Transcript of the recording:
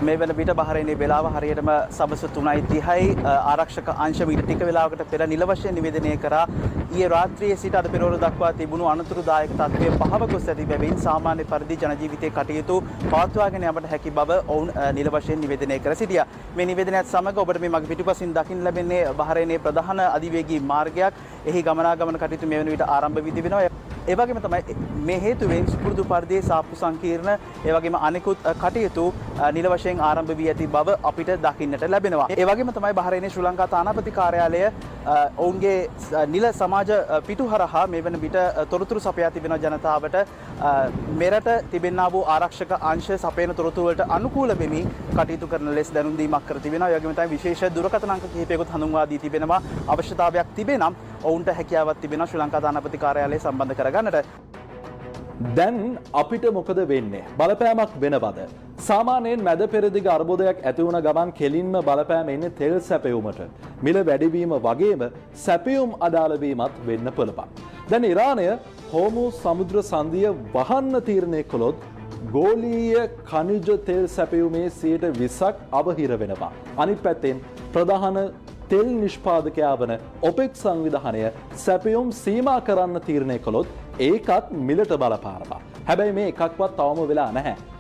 මේ වන විට බහරේනේ වෙලාව හරියටම සවස 3:30යි ආරක්ෂක අංශ මීට ටික වෙලාවකට පෙර නිල වශයෙන් නිවේදනය කරා ඊයේ රාත්‍රියේ සිට අද පෙරවරු දක්වා තිබුණු අනතුරුදායක තත්ත්වය පහව ගොස් ඇති බැවින් සාමාන්‍ය පරිදි ජන ජීවිතයේ කටයුතු පවත්වාගෙන යාමට හැකි බව ඔවුන් නිල වශයෙන් නිවේදනය කර සිටියා. මේ නිවේදනයත් සමග ඔබට මේ මග පිටුපසින් දකින්න ලැබෙන්නේ බහරේනේ ප්‍රධාන අධිවේගී මාර්ගයක්. එහි ගමනාගමන කටයුතු මේ වන විට ආරම්භ වී තිබෙනවා. ඒ වගේම තමයි මේ හේතුවෙන් සුපුරුදු පරිදි සාප්පු සංකීර්ණ ඒ වගේම අනෙකුත් කටයුතු නිල වශයෙන් ආරම්භ වී ඇති බව අපිට දකින්නට ලැබෙනවා. ඒ වගේම තමයි බහරේනේ ශ්‍රී ලංකා තානාපති කාර්යාලය ඔවුන්ගේ නිල සමාජ පිටුහරහා මේ වන විට තොරතුරු සපයා තිබෙන ජනතාවට මෙරට තිබෙනා වූ ආරක්ෂක අංශ සපයන තොරතුරු වලට අනුකූල වෙමින් කටයුතු කරන ලෙස දැනුම් දීමක් කර තිබෙනවා. ඒ වගේම තමයි විශේෂ දුරකථන අංක කිහිපයකට හඳුන්වා දී තිබෙනවා. අවශ්‍යතාවයක් තිබෙනම් ඔවුන්ට හැකියාවක් තිබෙනවා ශ්‍රී ලංකා තානාපති කාර්යාලය සම්බන්ධ කරගන්නට. දැන් අපිට මොකද වෙන්නේ? බලපෑමක් වෙනවද? සාමාන්‍යයෙන් මැද පෙරදිග අර්බුදයක් ඇති වුණ ගමන් කෙලින්ම බලපෑම එන්නේ තෙල් සැපයුමට. මිල වැඩිවීම වගේම සැපයුම් අඩාල වීමත් වෙන්න පුළුවන්. දැන් ඉරානය හෝමුස් සමුද්‍ර සංධිය වහන්න තීරණය කළොත් ගෝලීය ඛනිජ තෙල් සැපයුමේ 20% අවහිර වෙනවා. අනිත් පැත්තෙන් ප්‍රධාන තෙල් නිෂ්පාදකයා වන ඔපෙක් සංවිධානය සැපයුම් සීමා කරන්න තීරණය කළොත් ඒකත් මිලට බලපානවා. හැබැයි මේ එකක්වත් තවම වෙලා නැහැ.